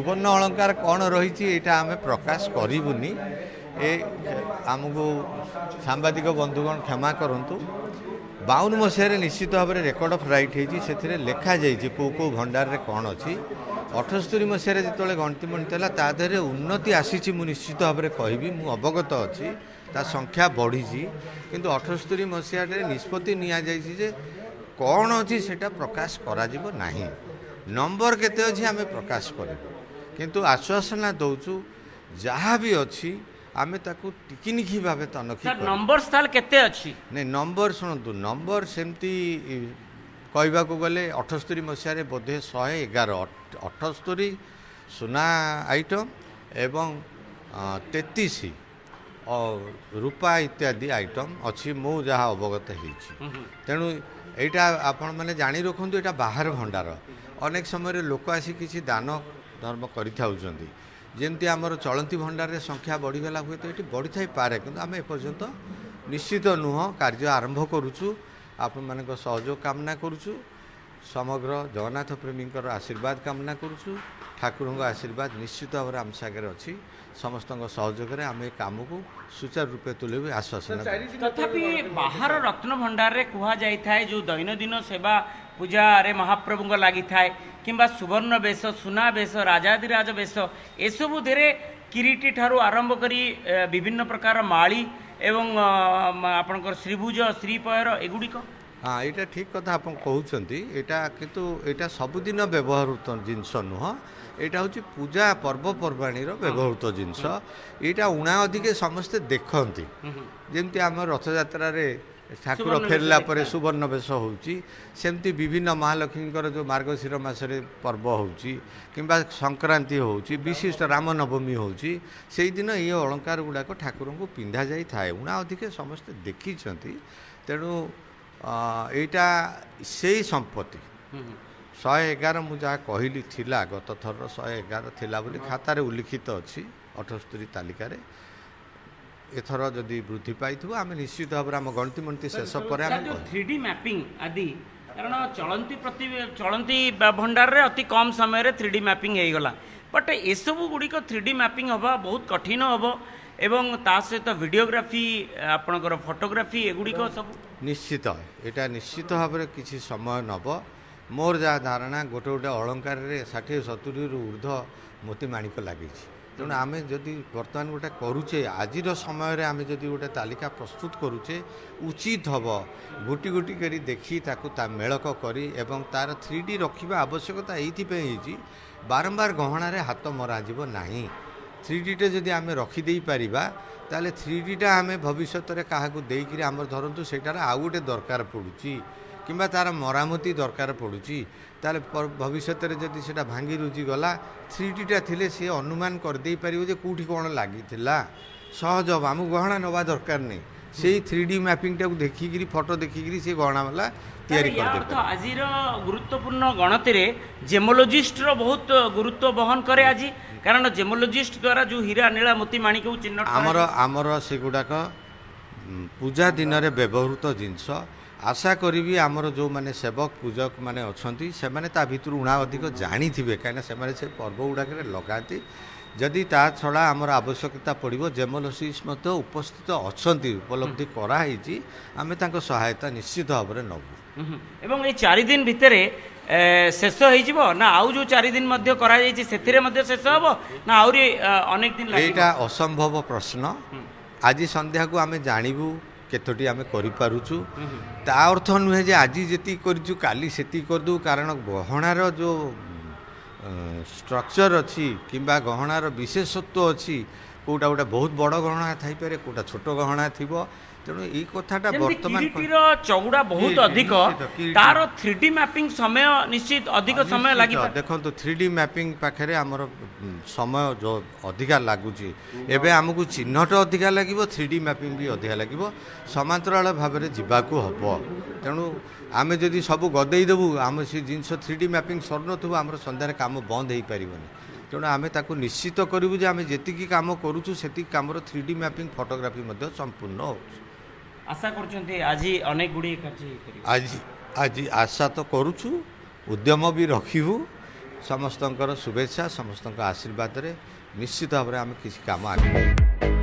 सुवर्ण अलंकार कौन रही आम प्रकाश करूनी ए आमको सांबादिक बंधुगण क्षमा करूँ 52 मसीह निश्चित भाव में रेकर्ड ऑफ राइट होती लिखा जाइए कौ कौ भंडार रे कौन अच्छी 78 मसीह जो गणति मणति है उन्नति आसी मु निश्चित भाव में कहबी मु अवगत अच्छी ता संख्या बढ़ी किंतु 78 मसीह निष्पत्ति नि कौन अच्छी से प्रकाश करा नहीं नंबर केते अच्छी आम प्रकाश करूँ किंतु आश्वासना दौचु जहाँ भी अच्छी आमे ताकू टिकिनिखी भाव तनखी नंबर स्थाल केते अच्छी नहीं नंबर शुणु नंबर सेमती कहवा गले 78 मसीह बोधे 111 78 सुना आइटम एवं 33 रूपा इत्यादि आइटम अच्छी मु जहाँ अवगत तेणु यहाँ आपण मैंने जाणी रखु यहाँ बाहर भंडार अनेक समय लोक आसी किसी दान धर्म करें जमती आमर चलती भंडार संख्या बढ़ीगला हुए तो ये बढ़ी थी पारे कि आम एपर्यंत निश्चित नुह कार्य आरंभ करुचु आपण मान सहयोग कामना करुचु समग्र जगन्नाथ प्रेमी आशीर्वाद कामना करुचु ठाकुर आशीर्वाद निश्चित भाव आम सागर अच्छी समस्त सहयोग आम काम को सुचारू रूपे तुले आश्वासन तथापि बाहर रत्न भंडार रे कुहा जाई थाए जो दैनंदिन सेवा पूजा रे महाप्रभु लगी थाए किंबा सुवर्ण बेश सुना बेश राजाधिराज बेश एसबू धेरे किरीटी ठारू आरंभ करी विभिन्न प्रकार माली एवं आपणकर श्रीभुज श्रीपयर एगुड़िक हाँ यहाँ ठीक कथा आप कहते यहाँ किंतु यहाँ सबुदिन व्यवहृत जिनस नुह यहाँ हूँ पूजा पर्वपर्वाणी व्यवहृत जिनस यहाँ उणा अधिके समस्ते देखती जमती आम रथयात्रा ठाकुर फेरला पर सुवर्ण बेश होमती विभिन्न महालक्ष्मी जो मार्गशीर मसरे पर्व होबा संक्रांति हो विशिष्ट रामनवमी होई दिन ये अलंकार गुड़ाक ठाकुर को पिंधा जाई थाए उणा अधिके समस्ते देखी तेणु यहाँ से संपत्ति 111 मुझे कहली थिला गत थर 111 थिला बोली खातार उल्लिखित अच्छी 78 तालिकार एथर जदि वृद्धि पाई आम निश्चित भाव में आम गणति मणति शेष पर 3D मैपिंग आदि कारण चलती भंडार रे अति कम समय रे 3D मैपिंग हो गला बट एसबू गुड़िक 3D मैपिंग हवा बहुत कठिन हम एवं ता सहित वीडियोग्राफी आपणकर फोटोग्राफी एगुड़िक सब निश्चित यहाँ निश्चित भाव में किसी समय नब मोर जहाँ धारणा गोटे गोटे अलंकार 60-70 ऊर्ध मोती माणिक लगी तेणु आम जदि बर्तमान गोटे करुचे आज समय आम जदि गोटे तालिका प्रस्तुत करुचे उचित हम गोटी गोटी करी देखी ताकू मेलक करी एवं तार 3D रखा आवश्यकता ये बारंबार गहणार हाथ मराजिब नहीं 3D टे जदि आम रखिदे पारिबा ताले 3D टा आम भविष्य में क्या देकर आम धरतु सेटार आउ गोटे दरकार पड़ुची किंबा तार मरामती दरकार पड़ुची ताले भविष्य में जदि सेटा भांगी रुजी गला 3D टा थिले सी अनुमान करदे पारिबो जे कोठी कोन लागि थिला सहज आम गहना नवा दरकार नहीं से 3D मैपिंग टाक देखिकी फोटो देखिकी से गहना वाला तैयारी कर आज गुरुत्वपूर्ण गणति रे जेमोलॉजिस्ट रो बहुत गुरुत्व वहन करे आज कारण जेमोलॉजिस्ट द्वारा जो हीरा नीला मोती माणिक चिन्ह आमर से गुड़ाक पूजा दिन रे व्यवहृत जिनस आशा करी आमर जो माने सेवक पूजक माने अच्छी से भितर उणा अधिक जानी थे कहीं से पर्व गुड़ाक लगाती जदि ता छड़ा आमर आवश्यकता पड़ो जेमोलॉजिस्ट उपस्थित अच्छा उपलब्धि कराई आम सहायता निश्चित भाव में नबू एवं ये 4 दिन भितर शेष हो ना आउ जो 4 दिन शेष हम ना आउरी अनेक दिन यहाँ असंभव प्रश्न आज संध्या को आम जानू केतोटी आम करूँ ता अर्थ नुहे जे आज जी करूँ काली से करदू कारण गहणार जो स्ट्रक्चर अच्छी किंबा गहणार विशेषत्व अच्छी कोटा गोटे बहुत बड़ गहना थी पारे कोटा छोट गहना थी तेणु ये कथाटा बर्तमान चौड़ा बहुत अधिक तार 3D मैपिंग समय निश्चित अधिक समय लगी देखो 3D मैपिंग पाखे आमर समय जो अधिका लगुच एवं आमको चिन्हट अधिका लगे 3D मैपिंग भी अधिका लगे समांतराल भाव में जावाक हम तेणु आम जदि सब गदेदेबू आम से जिन 3D मैपिंग सरन आम सन्धार कम बंद हो पारबनी तेणु आम ताकू निश्चित करूँ जे आम जी कम करुँ से कम 3D मैपिंग फोटोग्राफी संपूर्ण हो आशा कर आज अनेक गुड़ी आज आज आशा तो करुचु उद्यम भी रखू ସମସ୍ତଙ୍କର ଶୁଭେଚ୍ଛା ସମସ୍ତଙ୍କ ଆଶୀର୍ବାଦରେ ନିଶ୍ଚିତ ଭାବରେ ଆମେ କିଛି କାମ ଆଗେଇ